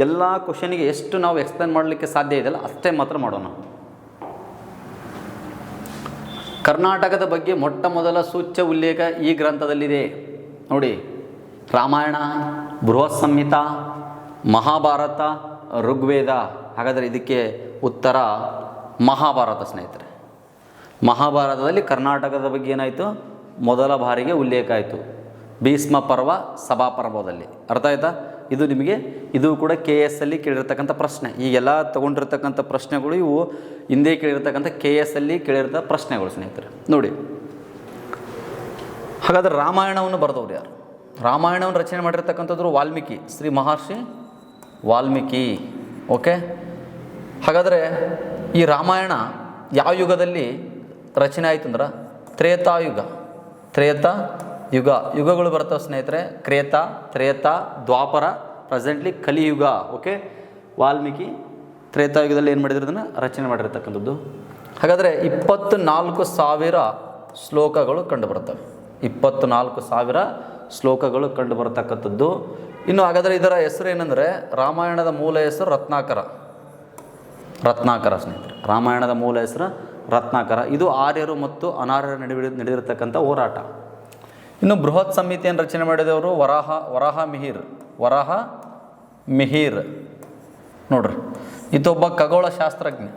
ಎಲ್ಲ ಕ್ವಶನಿಗೆ ಎಷ್ಟು ನಾವು ಎಕ್ಸ್ಪ್ಲೇನ್ ಮಾಡಲಿಕ್ಕೆ ಸಾಧ್ಯ ಇದೆಯಲ್ಲ ಅಷ್ಟೇ ಮಾತ್ರ ಮಾಡೋಣ. ಕರ್ನಾಟಕದ ಬಗ್ಗೆ ಮೊಟ್ಟ ಮೊದಲ ಸೂಚ್ಯ ಉಲ್ಲೇಖ ಈ ಗ್ರಂಥದಲ್ಲಿದೆ ನೋಡಿ. ರಾಮಾಯಣ, ಬೃಹತ್ ಸಂಹಿತ, ಮಹಾಭಾರತ, ಋಗ್ವೇದ. ಹಾಗಾದರೆ ಇದಕ್ಕೆ ಉತ್ತರ ಮಹಾಭಾರತ ಸ್ನೇಹಿತರೆ. ಮಹಾಭಾರತದಲ್ಲಿ ಕರ್ನಾಟಕದ ಬಗ್ಗೆ ಏನಾಯಿತು, ಮೊದಲ ಬಾರಿಗೆ ಉಲ್ಲೇಖ ಆಯಿತು. ಭೀಷ್ಮ ಪರ್ವ, ಸಭಾ ಪರ್ವದಲ್ಲಿ. ಅರ್ಥ ಆಯ್ತಾ? ಇದು ನಿಮಗೆ ಇದು ಕೂಡ KS ಅಲ್ಲಿ ಕೇಳಿರ್ತಕ್ಕಂಥ ಪ್ರಶ್ನೆ. ಈಗೆಲ್ಲ ತೊಗೊಂಡಿರ್ತಕ್ಕಂಥ ಪ್ರಶ್ನೆಗಳು ಇವು ಹಿಂದೆ ಕೇಳಿರ್ತಕ್ಕಂಥ KS ಅಲ್ಲಿ ಕೇಳಿರ್ತಕ್ಕ ಪ್ರಶ್ನೆಗಳು ಸ್ನೇಹಿತರೆ ನೋಡಿ. ಹಾಗಾದರೆ ರಾಮಾಯಣವನ್ನು ಬರೆದವ್ರು ಯಾರು? ರಾಮಾಯಣವನ್ನು ರಚನೆ ಮಾಡಿರ್ತಕ್ಕಂಥದ್ದು ವಾಲ್ಮೀಕಿ, ಶ್ರೀ ಮಹರ್ಷಿ ವಾಲ್ಮೀಕಿ. ಓಕೆ. ಹಾಗಾದರೆ ಈ ರಾಮಾಯಣ ಯಾವ ಯುಗದಲ್ಲಿ ರಚನೆ ಆಯಿತು ಅಂದ್ರೆ ತ್ರೇತಾಯುಗ. ಯುಗಗಳು ಬರ್ತವೆ ಸ್ನೇಹಿತರೆ. ತ್ರೇತ, ದ್ವಾಪರ, ಪ್ರೆಸೆಂಟ್ಲಿ ಕಲಿಯುಗ. ಓಕೆ. ವಾಲ್ಮೀಕಿ ತ್ರೇತಾಯುಗದಲ್ಲಿ ಏನು ಮಾಡಿದ್ರು, ಅದನ್ನು ರಚನೆ ಮಾಡಿರ್ತಕ್ಕಂಥದ್ದು. ಹಾಗಾದರೆ 24,000 ಶ್ಲೋಕಗಳು ಕಂಡುಬರ್ತವೆ. 24,000 ಶ್ಲೋಕಗಳು ಕಂಡುಬರತಕ್ಕಂಥದ್ದು. ಇನ್ನು ಹಾಗಾದರೆ ಇದರ ಹೆಸರು ಏನಂದರೆ, ರಾಮಾಯಣದ ಮೂಲ ಹೆಸರು ರತ್ನಾಕರ ಸ್ನೇಹಿತರೆ. ರಾಮಾಯಣದ ಮೂಲ ಹೆಸರು ರತ್ನಾಕರ. ಇದು ಆರ್ಯರು ಮತ್ತು ಅನಾರ್ಯರ ನಡುವೆ ನಡೆದಿರತಕ್ಕಂಥ ಹೋರಾಟ. ಇನ್ನು ಬೃಹತ್ ಸಂಹಿತೆಯನ್ನು ರಚನೆ ಮಾಡಿದವರು ವರಾಹ ಮಿಹಿರ್ ನೋಡ್ರಿ. ಇದೊಬ್ಬ ಖಗೋಳಶಾಸ್ತ್ರಜ್ಞ.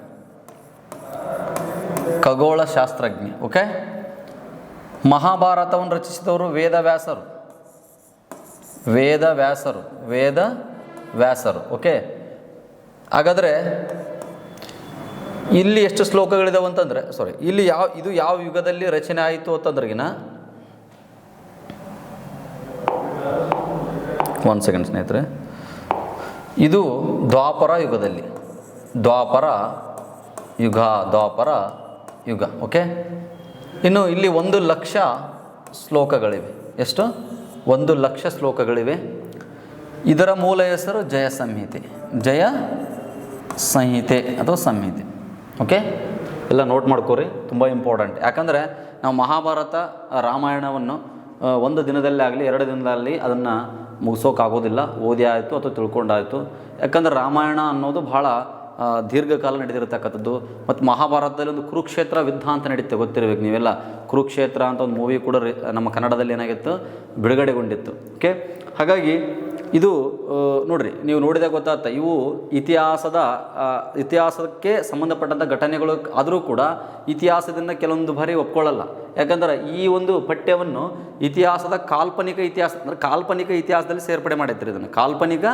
ಓಕೆ. ಮಹಾಭಾರತವನ್ನು ರಚಿಸಿದವರು ವೇದವ್ಯಾಸರು. ಓಕೆ. ಹಾಗಾದರೆ ಇಲ್ಲಿ ಎಷ್ಟು ಶ್ಲೋಕಗಳಿದಾವೆ ಅಂತಂದರೆ, ಇಲ್ಲಿ ಇದು ಯಾವ ಯುಗದಲ್ಲಿ ರಚನೆ ಆಯಿತು ಅಂತಂದ್ರಿಗಿನ 1 ಸೆಕೆಂಡ್ ಸ್ನೇಹಿತರೆ. ಇದು ದ್ವಾಪರ ಯುಗ. ಓಕೆ. ಇನ್ನು ಇಲ್ಲಿ 1,00,000 ಶ್ಲೋಕಗಳಿವೆ. ಎಷ್ಟು? 1,00,000 ಶ್ಲೋಕಗಳಿವೆ. ಇದರ ಮೂಲ ಹೆಸರು ಜಯ ಸಂಹಿತೆ ಅಥವಾ ಸಂಹಿತೆ. ಓಕೆ. ಎಲ್ಲ ನೋಟ್ ಮಾಡ್ಕೋರಿ, ತುಂಬ ಇಂಪಾರ್ಟೆಂಟ್. ಯಾಕಂದರೆ ನಾವು ಮಹಾಭಾರತ ರಾಮಾಯಣವನ್ನು ಒಂದು ದಿನದಲ್ಲೇ ಆಗಲಿ 2 ದಿನದಲ್ಲಿ ಅದನ್ನು ಮುಗಿಸೋಕ್ಕಾಗೋದಿಲ್ಲ. ಓದಿ ಆಯಿತು ಅಥವಾ ತಿಳ್ಕೊಂಡಾಯಿತು. ಯಾಕಂದರೆ ರಾಮಾಯಣ ಅನ್ನೋದು ಭಾಳ ದೀರ್ಘಕಾಲ ನಡೆದಿರತಕ್ಕಂಥದ್ದು. ಮತ್ತು ಮಹಾಭಾರತದಲ್ಲಿ ಒಂದು ಕುರುಕ್ಷೇತ್ರ ಯುದ್ಧ ಅಂತ ನಡೀತೆ, ಗೊತ್ತಿರಬೇಕು ನೀವೆಲ್ಲ. ಕುರುಕ್ಷೇತ್ರ ಅಂತ ಒಂದು ಮೂವಿ ಕೂಡ ನಮ್ಮ ಕನ್ನಡದಲ್ಲಿ ಏನಾಗಿತ್ತು, ಬಿಡುಗಡೆಗೊಂಡಿತ್ತು. ಓಕೆ. ಹಾಗಾಗಿ ಇದು ನೋಡಿರಿ, ನೀವು ನೋಡಿದಾಗ ಗೊತ್ತಾಗ್ತಾ, ಇವು ಇತಿಹಾಸಕ್ಕೆ ಸಂಬಂಧಪಟ್ಟಂಥ ಘಟನೆಗಳು ಆದರೂ ಕೂಡ ಇತಿಹಾಸದಿಂದ ಕೆಲವೊಂದು ಬಾರಿ ಒಪ್ಕೊಳ್ಳಲ್ಲ. ಯಾಕಂದ್ರೆ ಈ ಒಂದು ಪಠ್ಯವನ್ನು ಇತಿಹಾಸದ ಕಾಲ್ಪನಿಕ ಇತಿಹಾಸದಲ್ಲಿ ಸೇರ್ಪಡೆ ಮಾಡಿರ್ತೀರಿ, ಇದನ್ನು ಕಾಲ್ಪನಿಕ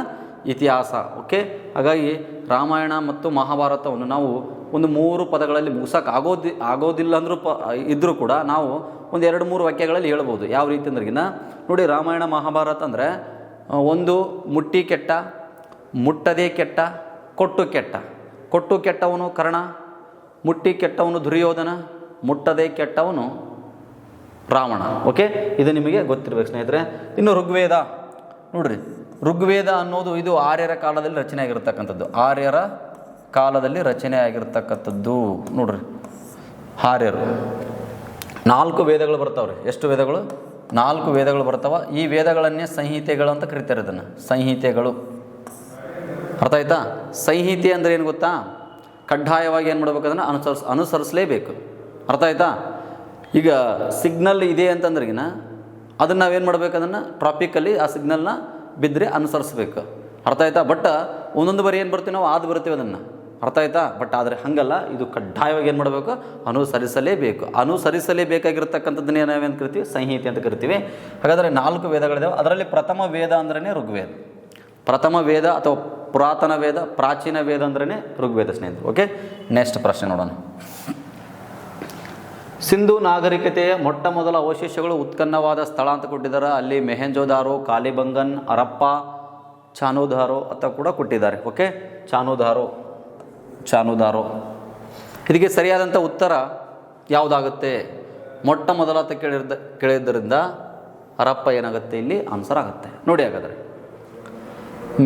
ಇತಿಹಾಸ. ಓಕೆ. ಹಾಗಾಗಿ ರಾಮಾಯಣ ಮತ್ತು ಮಹಾಭಾರತವನ್ನು ನಾವು ಒಂದು 3 ಪದಗಳಲ್ಲಿ ಆಗೋದಿಲ್ಲ ಅಂದರೂ ಇದ್ದರೂ ಕೂಡ ನಾವು ಒಂದು 2-3 ವಾಕ್ಯಗಳಲ್ಲಿ ಹೇಳ್ಬೋದು. ಯಾವ ರೀತಿ ಅಂದ್ರಿಗಿನ ನೋಡಿ, ರಾಮಾಯಣ ಮಹಾಭಾರತ ಅಂದರೆ ಒಂದು ಮುಟ್ಟಿ ಕೆಟ್ಟ, ಮುಟ್ಟದೇ ಕೆಟ್ಟ, ಕೊಟ್ಟು ಕೆಟ್ಟವನು ಕರ್ಣ, ಮುಟ್ಟಿ ಕೆಟ್ಟವನು ದುರ್ಯೋಧನ, ಮುಟ್ಟದೇ ಕೆಟ್ಟವನು ರಾವಣ. ಓಕೆ. ಇದು ನಿಮಗೆ ಗೊತ್ತಿರಬೇಕು ಸ್ನೇಹಿತರೆ. ಇನ್ನು ಋಗ್ವೇದ ನೋಡ್ರಿ. ಋಗ್ವೇದ ಅನ್ನೋದು ಇದು ಆರ್ಯರ ಕಾಲದಲ್ಲಿ ರಚನೆ ಆಗಿರ್ತಕ್ಕಂಥದ್ದು. ನೋಡ್ರಿ, ಆರ್ಯರು 4 ವೇದಗಳು ಬರ್ತಾವ್ರಿ. ಎಷ್ಟು ವೇದಗಳು? 4 ವೇದಗಳು ಬರ್ತಾವ. ಈ ವೇದಗಳನ್ನೇ ಸಂಹಿತೆಗಳು ಅಂತ ಕರೀತಾರೆ. ಇದನ್ನು ಸಂಹಿತೆಗಳು. ಅರ್ಥ ಆಯ್ತಾ? ಸಂಹಿತೆ ಅಂದರೆ ಏನು ಗೊತ್ತಾ? ಕಡ್ಡಾಯವಾಗಿ ಏನು ಮಾಡ್ಬೇಕು, ಅದನ್ನು ಅನುಸರಿಸಲೇಬೇಕು. ಅರ್ಥ ಆಯ್ತಾ? ಈಗ ಸಿಗ್ನಲ್ ಇದೆ ಅಂತಂದ್ರಿಗಿನ ಅದನ್ನು ನಾವೇನು ಮಾಡ್ಬೇಕು, ಅದನ್ನು ಟ್ರಾಫಿಕಲ್ಲಿ ಆ ಸಿಗ್ನಲ್ನ ಬಿದ್ದರೆ ಅನುಸರಿಸ್ಬೇಕು. ಅರ್ಥ ಆಯ್ತಾ? ಬಟ್ ಒಂದೊಂದು ಬಾರಿ ಏನು ಬರ್ತೀವಿ ನಾವು, ಅದು ಬರ್ತೀವಿ ಅದನ್ನು. ಅರ್ಥ ಆಯ್ತಾ? ಬಟ್ ಆದರೆ ಹಾಗಲ್ಲ, ಇದು ಕಡ್ಡಾಯವಾಗಿ ಏನು ಮಾಡಬೇಕು, ಅನುಸರಿಸಲೇಬೇಕಾಗಿರ್ತಕ್ಕಂಥದ್ದನ್ನೇ ನಾವೇನು ಕರಿತೀವಿ, ಸಂಹಿತೆ ಅಂತ ಕರಿತೀವಿ. ಹಾಗಾದರೆ 4 ವೇದಗಳಿದ್ದಾವೆ. ಅದರಲ್ಲಿ ಪ್ರಥಮ ವೇದ ಅಂದ್ರೇ ಋಗ್ವೇದ. ಪ್ರಥಮ ವೇದ ಅಥವಾ ಪುರಾತನ ವೇದ, ಪ್ರಾಚೀನ ವೇದ ಅಂದ್ರೇ ಋಗ್ವೇದ ಸ್ನೇಹಿತರು. ಓಕೆ. ನೆಕ್ಸ್ಟ್ ಪ್ರಶ್ನೆ ನೋಡೋಣ. ಸಿಂಧು ನಾಗರಿಕತೆಯ ಮೊಟ್ಟ ಮೊದಲ ಅವಶೇಷಗಳು ಉತ್ಖನ್ನವಾದ ಸ್ಥಳ ಅಂತ ಕೊಟ್ಟಿದ್ದಾರೆ. ಅಲ್ಲಿ ಮೆಹೆಂಜೋದಾರೋ, ಕಾಲಿಬಂಗನ್, ಹರಪ್ಪ, ಚಾನುದಾರೋ ಅಂತ ಕೂಡ ಕೊಟ್ಟಿದ್ದಾರೆ. ಓಕೆ. ಚಾನುದಾರೋ ಇದಕ್ಕೆ ಸರಿಯಾದಂಥ ಉತ್ತರ ಯಾವುದಾಗುತ್ತೆ? ಮೊಟ್ಟ ಮೊದಲ ಅಂತ ಕೇಳಿದ್ದರಿಂದ ಹರಪ್ಪ ಏನಾಗುತ್ತೆ, ಇಲ್ಲಿ ಆನ್ಸರ್ ಆಗುತ್ತೆ. ನೋಡಿ, ಹಾಗಾದರೆ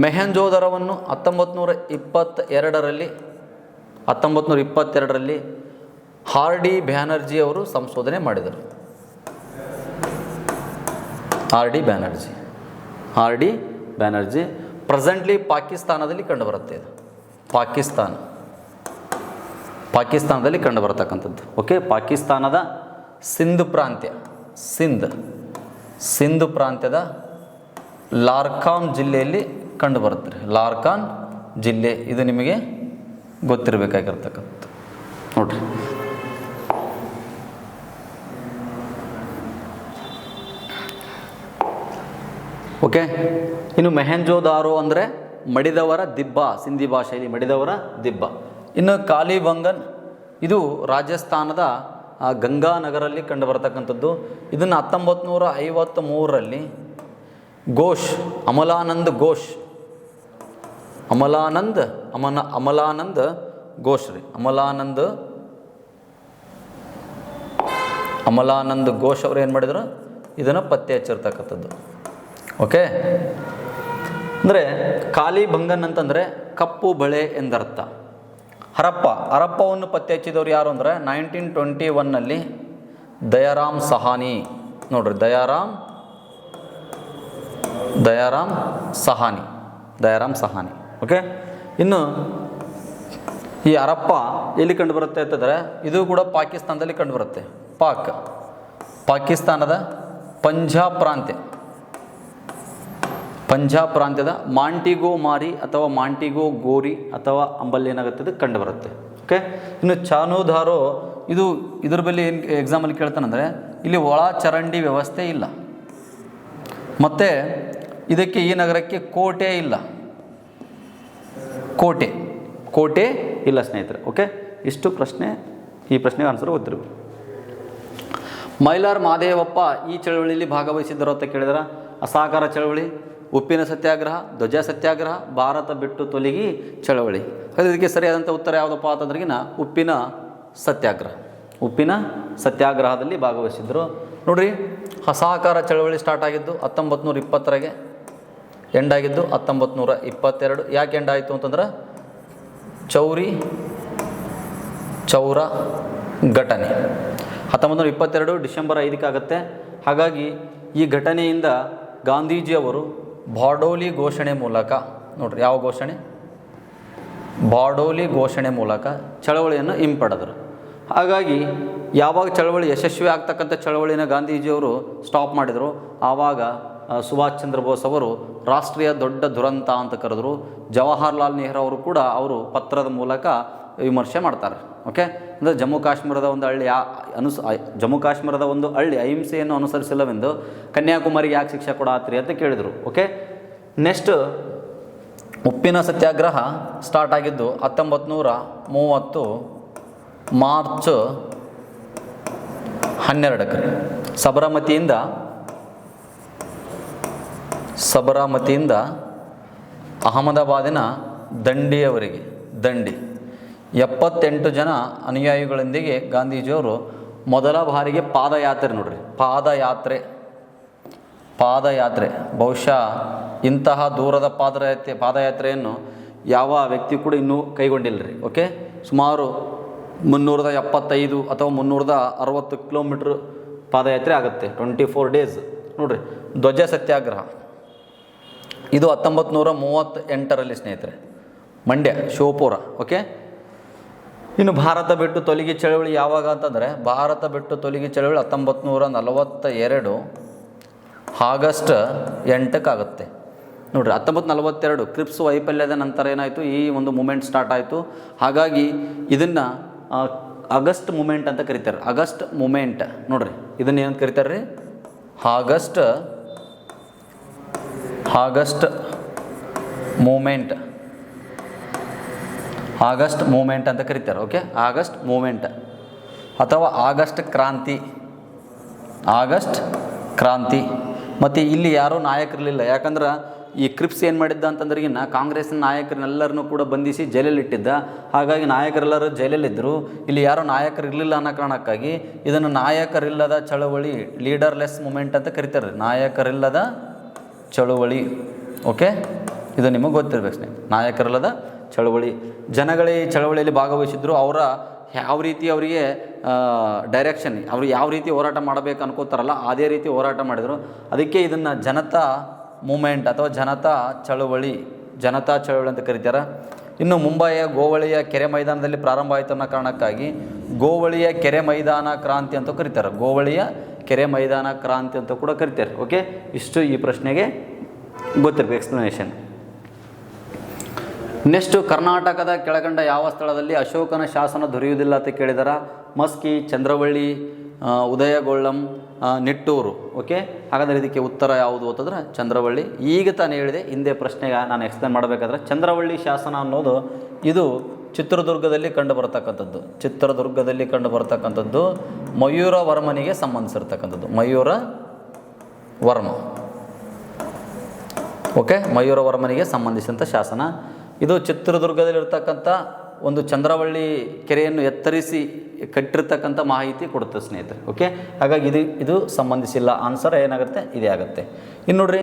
ಮೆಹೆಂಜೋದರವನ್ನು 1922ರಲ್ಲಿ ಆರ್ ಡಿ ಬ್ಯಾನರ್ಜಿ ಅವರು ಸಂಶೋಧನೆ ಮಾಡಿದರು. ಆರ್ ಡಿ ಬ್ಯಾನರ್ಜಿ ಪ್ರೆಸೆಂಟ್ಲಿ ಪಾಕಿಸ್ತಾನದಲ್ಲಿ ಕಂಡುಬರುತ್ತೆ. ಇದು ಪಾಕಿಸ್ತಾನದಲ್ಲಿ ಕಂಡುಬರತಕ್ಕಂಥದ್ದು. ಓಕೆ, ಪಾಕಿಸ್ತಾನದ ಸಿಂಧ್ ಪ್ರಾಂತ್ಯದ ಲಾರ್ಕಾನ್ ಜಿಲ್ಲೆಯಲ್ಲಿ ಕಂಡುಬರುತ್ತೆ. ಲಾರ್ಕಾನ್ ಜಿಲ್ಲೆ ಇದು ನಿಮಗೆ ಗೊತ್ತಿರಬೇಕಾಗಿರ್ತಕ್ಕಂಥದ್ದು ನೋಡ್ರಿ. ಓಕೆ, ಇನ್ನು ಮೆಹೆಂಜೋದಾರೋ ಅಂದರೆ ಮಡಿದವರ ದಿಬ್ಬ, ಸಿಂಧಿ ಭಾಷೆಯಲ್ಲಿ ಮಡಿದವರ ದಿಬ್ಬ. ಇನ್ನು ಕಾಲಿಬಂಗನ್ ಇದು ರಾಜಸ್ಥಾನದ ಗಂಗಾನಗರಲ್ಲಿ ಕಂಡುಬರತಕ್ಕಂಥದ್ದು. ಇದನ್ನು 1953ರಲ್ಲಿ ಅಮಲಾನಂದ್ ಘೋಷ್ ಅವರು ಏನು ಮಾಡಿದರು, ಇದನ್ನು ಪತ್ತೆ ಹಚ್ಚಿರ್ತಕ್ಕಂಥದ್ದು. ಓಕೆ, ಅಂದರೆ ಕಾಲಿಬಂಗನ್ ಅಂತಂದರೆ ಕಪ್ಪು ಬಳೆ ಎಂದರ್ಥ. ಹರಪ್ಪವನ್ನು ಪತ್ತೆ ಹಚ್ಚಿದವರು ಯಾರು ಅಂದರೆ 1921ನಲ್ಲಿ ದಯಾರಾಮ್ ಸಹಾನಿ. ನೋಡ್ರಿ, ದಯಾರಾಮ್ ಸಹಾನಿ. ಓಕೆ, ಇನ್ನು ಈ ಹರಪ್ಪ ಎಲ್ಲಿ ಕಂಡುಬರುತ್ತೆ ಅಂತಂದರೆ ಇದು ಕೂಡ ಪಾಕಿಸ್ತಾನದಲ್ಲಿ ಕಂಡುಬರುತ್ತೆ. ಪಾಕಿಸ್ತಾನದ ಪಂಜಾಬ್ ಪ್ರಾಂತ್ಯದ ಮಾಂಟಿಗೋ ಮಾರಿ ಅಥವಾ ಮಾಂಟಿಗೋ ಗೋರಿ ಅಥವಾ ಅಂಬಲ್ಲಿ ಏನಾಗುತ್ತೆ ಕಂಡುಬರುತ್ತೆ. ಓಕೆ, ಇನ್ನು ಚಾನೋದಾರೋ ಇದ್ರ ಬಗ್ಗೆ ಏನು ಎಕ್ಸಾಮಲ್ಲಿ ಕೇಳ್ತಾನಂದರೆ ಇಲ್ಲಿ ಒಳ ಚರಂಡಿ ವ್ಯವಸ್ಥೆ ಇಲ್ಲ, ಮತ್ತು ಇದಕ್ಕೆ ಈ ನಗರಕ್ಕೆ ಕೋಟೆ ಇಲ್ಲ ಸ್ನೇಹಿತರೆ. ಓಕೆ, ಇಷ್ಟು ಈ ಪ್ರಶ್ನೆಗೆ ಆನ್ಸರ್ ಗೊತ್ತಿರಬೇಕು. ಮೈಲಾರ್ ಮಹದೇವಪ್ಪ ಈ ಚಳವಳಿಯಲ್ಲಿ ಭಾಗವಹಿಸಿದ್ದರು ಅಂತ ಕೇಳಿದ್ರೆ ಅಸಹಕಾರ ಚಳವಳಿ, ಉಪ್ಪಿನ ಸತ್ಯಾಗ್ರಹ, ಧ್ವಜ ಸತ್ಯಾಗ್ರಹ, ಭಾರತ ಬಿಟ್ಟು ತೊಲಗಿ ಚಳವಳಿ. ಇದಕ್ಕೆ ಸರಿಯಾದಂಥ ಉತ್ತರ ಯಾವುದಪ್ಪ ಅಂತಂದ್ರಿಗಿನ ಉಪ್ಪಿನ ಸತ್ಯಾಗ್ರಹದಲ್ಲಿ ಭಾಗವಹಿಸಿದ್ರು. ನೋಡ್ರಿ, ಅಸಹಕಾರ ಚಳವಳಿ ಸ್ಟಾರ್ಟ್ ಆಗಿದ್ದು 1920 ಎಂಡ್ ಆಗಿದ್ದು 1922. ಯಾಕೆ ಎಂಡ್ ಆಯಿತು ಅಂತಂದ್ರೆ ಚೌರ ಘಟನೆ 1922 ಡಿಸೆಂಬರ್ 5 ಆಗುತ್ತೆ. ಹಾಗಾಗಿ ಈ ಘಟನೆಯಿಂದ ಗಾಂಧೀಜಿಯವರು ಬಾರ್ಡೋಲಿ ಘೋಷಣೆ ಮೂಲಕ, ನೋಡ್ರಿ ಯಾವ ಘೋಷಣೆ, ಬಾರ್ಡೋಲಿ ಘೋಷಣೆ ಮೂಲಕ ಚಳವಳಿಯನ್ನು ಹಿಂಪಡೆದರು. ಹಾಗಾಗಿ ಯಾವಾಗ ಚಳವಳಿ ಯಶಸ್ವಿ ಆಗ್ತಕ್ಕಂಥ ಚಳವಳಿನ ಗಾಂಧೀಜಿಯವರು ಸ್ಟಾಪ್ ಮಾಡಿದರು, ಆವಾಗ ಸುಭಾಷ್ ಚಂದ್ರ ಬೋಸ್ ಅವರು ರಾಷ್ಟ್ರೀಯ ದೊಡ್ಡ ದುರಂತ ಅಂತ ಕರೆದರು. ಜವಾಹರ್ಲಾಲ್ ನೆಹರು ಅವರು ಕೂಡ ಅವರು ಪತ್ರದ ಮೂಲಕ ವಿಮರ್ಶೆ ಮಾಡ್ತಾರೆ. ಓಕೆ, ಅಂದರೆ ಜಮ್ಮು ಕಾಶ್ಮೀರದ ಒಂದು ಹಳ್ಳಿ ಅಹಿಂಸೆಯನ್ನು ಅನುಸರಿಸಿಲ್ಲವೆಂದು ಕನ್ಯಾಕುಮಾರಿಗೆ ಯಾಕೆ ಶಿಕ್ಷೆ ಕೊಡಾತ್ರಿ ಅಂತ ಕೇಳಿದರು. ಓಕೆ, ನೆಕ್ಸ್ಟ್ ಉಪ್ಪಿನ ಸತ್ಯಾಗ್ರಹ ಸ್ಟಾರ್ಟ್ ಆಗಿದ್ದು 1930 ಮಾರ್ಚ್ 12 ಸಬರಮತಿಯಿಂದ ಅಹಮದಾಬಾದಿನ ದಂಡಿಯವರೆಗೆ 78 ಜನ ಅನುಯಾಯಿಗಳೊಂದಿಗೆ ಗಾಂಧೀಜಿಯವರು ಮೊದಲ ಬಾರಿಗೆ ಪಾದಯಾತ್ರೆ ಬಹುಶಃ ಇಂತಹ ದೂರದ ಪಾದಯಾತ್ರೆಯನ್ನು ಯಾವ ವ್ಯಕ್ತಿ ಕೂಡ ಇನ್ನೂ ಕೈಗೊಂಡಿಲ್ಲರಿ. ಓಕೆ, ಸುಮಾರು 375 ಅಥವಾ 360 ಕಿಲೋಮೀಟ್ರ್ ಪಾದಯಾತ್ರೆ ಆಗುತ್ತೆ, 24 ಡೇಸ್. ನೋಡ್ರಿ, ಧ್ವಜ ಸತ್ಯಾಗ್ರಹ ಇದು 1938ರಲ್ಲಿ ಸ್ನೇಹಿತರೆ, ಮಂಡ್ಯ ಶಿವಪುರ. ಓಕೆ, ಇನ್ನು ಭಾರತ ಬಿಟ್ಟು ತೊಲಗಿ ಚಳವಳಿ ಯಾವಾಗ ಅಂತಂದರೆ ಭಾರತ ಬಿಟ್ಟು ತೊಲಗಿ ಚಳವಳಿ 1942 ಆಗಸ್ಟ್ 8 ಆಗುತ್ತೆ. ನೋಡಿರಿ, 1942 ಕ್ರಿಪ್ಸ್ ವೈಫಲ್ಯದ ನಂತರ ಏನಾಯಿತು, ಈ ಒಂದು ಮೂಮೆಂಟ್ ಸ್ಟಾರ್ಟ್ ಆಯಿತು. ಹಾಗಾಗಿ ಇದನ್ನು ಆಗಸ್ಟ್ ಮೂಮೆಂಟ್ ಅಂತ ಕರೀತಾರೆ. ಆಗಸ್ಟ್ ಮೂಮೆಂಟ್ ನೋಡ್ರಿ, ಇದನ್ನು ಏನಂತ ಕರೀತಾರೆ ರೀ, ಆಗಸ್ಟ್ ಮೂಮೆಂಟ್ ಅಂತ ಕರೀತಾರೆ. ಓಕೆ, ಆಗಸ್ಟ್ ಮೂಮೆಂಟ್ ಅಥವಾ ಆಗಸ್ಟ್ ಕ್ರಾಂತಿ. ಮತ್ತು ಇಲ್ಲಿ ಯಾರೂ ನಾಯಕರಿರಲಿಲ್ಲ. ಯಾಕಂದ್ರೆ ಈ ಕ್ರಿಪ್ಸ್ ಏನು ಮಾಡಿದ್ದ ಅಂತಂದ್ರಿಗಿನ್ನ ಕಾಂಗ್ರೆಸ್ನ ನಾಯಕರನ್ನೆಲ್ಲರನ್ನೂ ಕೂಡ ಬಂಧಿಸಿ ಜೈಲಲ್ಲಿಟ್ಟಿದ್ದ. ಹಾಗಾಗಿ ನಾಯಕರೆಲ್ಲರೂ ಜೈಲಲ್ಲಿದ್ದರು. ಇಲ್ಲಿ ಯಾರೋ ನಾಯಕರಿರಲಿಲ್ಲ ಅನ್ನೋ ಕಾರಣಕ್ಕಾಗಿ ಇದನ್ನು ನಾಯಕರಿಲ್ಲದ ಚಳವಳಿ, ಲೀಡರ್ಲೆಸ್ ಮೂಮೆಂಟ್ ಅಂತ ಕರೀತಾರೆ. ನಾಯಕರಿಲ್ಲದ ಚಳುವಳಿ. ಓಕೆ, ಇದು ನಿಮಗೆ ಗೊತ್ತಿರಬೇಕು ಸ್ನೇಹಿತರೆ. ನಾಯಕರಲ್ಲದ ಚಳವಳಿ, ಜನಗಳೇ ಈ ಚಳವಳಿಯಲ್ಲಿ ಭಾಗವಹಿಸಿದ್ರು. ಅವರ ಯಾವ ರೀತಿ ಅವರಿಗೆ ಡೈರೆಕ್ಷನ್, ಅವರು ಯಾವ ರೀತಿ ಹೋರಾಟ ಮಾಡಬೇಕು ಅನ್ಕೋತಾರಲ್ಲ ಅದೇ ರೀತಿ ಹೋರಾಟ ಮಾಡಿದರು. ಅದಕ್ಕೆ ಇದನ್ನು ಜನತಾ ಮೂಮೆಂಟ್ ಅಥವಾ ಜನತಾ ಚಳವಳಿ ಅಂತ ಕರೀತಾರೆ. ಇನ್ನು ಮುಂಬಯಿಯ ಗೋವಳಿಯ ಕೆರೆ ಮೈದಾನದಲ್ಲಿ ಪ್ರಾರಂಭ ಆಯಿತು ಅನ್ನೋ ಕಾರಣಕ್ಕಾಗಿ ಗೋವಳಿಯ ಕೆರೆ ಮೈದಾನ ಕ್ರಾಂತಿ ಅಂತ ಕರೀತಾರೆ. ಗೋವಳಿಯ ಕೆರೆ ಮೈದಾನ ಕ್ರಾಂತಿ ಅಂತ ಕೂಡ ಕರೀತಾರೆ. ಓಕೆ, ಇಷ್ಟು ಈ ಪ್ರಶ್ನೆಗೆ ಗೊತ್ತಿರಬೇಕು ಎಕ್ಸ್ಪ್ಲನೇಷನ್. ನೆಕ್ಸ್ಟು, ಕರ್ನಾಟಕದ ಕೆಳಗಂಡ ಯಾವ ಸ್ಥಳದಲ್ಲಿ ಅಶೋಕನ ಶಾಸನ ದೊರೆಯುವುದಿಲ್ಲ ಅಂತ ಕೇಳಿದಾರ? ಮಸ್ಕಿ, ಚಂದ್ರವಳ್ಳಿ, ಉದಯಗೊಳ್ಳಂ, ನಿಟ್ಟೂರು. ಓಕೆ, ಹಾಗಾದರೆ ಇದಕ್ಕೆ ಉತ್ತರ ಯಾವುದು ಅಂತಂದ್ರೆ ಚಂದ್ರವಳ್ಳಿ. ಈಗ ತಾನೇ ಹೇಳಿದೆ ಹಿಂದೆ ಪ್ರಶ್ನೆಗೆ ನಾನು ಎಕ್ಸ್ಪ್ಲೇನ್ ಮಾಡಬೇಕಾದ್ರೆ, ಚಂದ್ರವಳ್ಳಿ ಶಾಸನ ಅನ್ನೋದು ಇದು ಚಿತ್ರದುರ್ಗದಲ್ಲಿ ಕಂಡು ಬರತಕ್ಕಂಥದ್ದು. ಚಿತ್ರದುರ್ಗದಲ್ಲಿ ಕಂಡು ಬರತಕ್ಕಂಥದ್ದು ಮಯೂರವರ್ಮನಿಗೆ ಸಂಬಂಧಿಸಿರ್ತಕ್ಕಂಥದ್ದು. ಮಯೂರವರ್ಮ. ಓಕೆ, ಮಯೂರವರ್ಮನಿಗೆ ಸಂಬಂಧಿಸಿದಂಥ ಶಾಸನ ಇದು. ಚಿತ್ರದುರ್ಗದಲ್ಲಿರ್ತಕ್ಕಂಥ ಒಂದು ಚಂದ್ರವಳ್ಳಿ ಕೆರೆಯನ್ನು ಎತ್ತರಿಸಿ ಕಟ್ಟಿರ್ತಕ್ಕಂಥ ಮಾಹಿತಿ ಕೊಡುತ್ತೆ ಸ್ನೇಹಿತರೆ. ಓಕೆ, ಹಾಗಾಗಿ ಇದು ಸಂಬಂಧಿಸಿಲ್ಲ. ಆನ್ಸರ್ ಏನಾಗುತ್ತೆ? ಇದೇ ಆಗುತ್ತೆ. ಇನ್ನು ನೋಡ್ರಿ,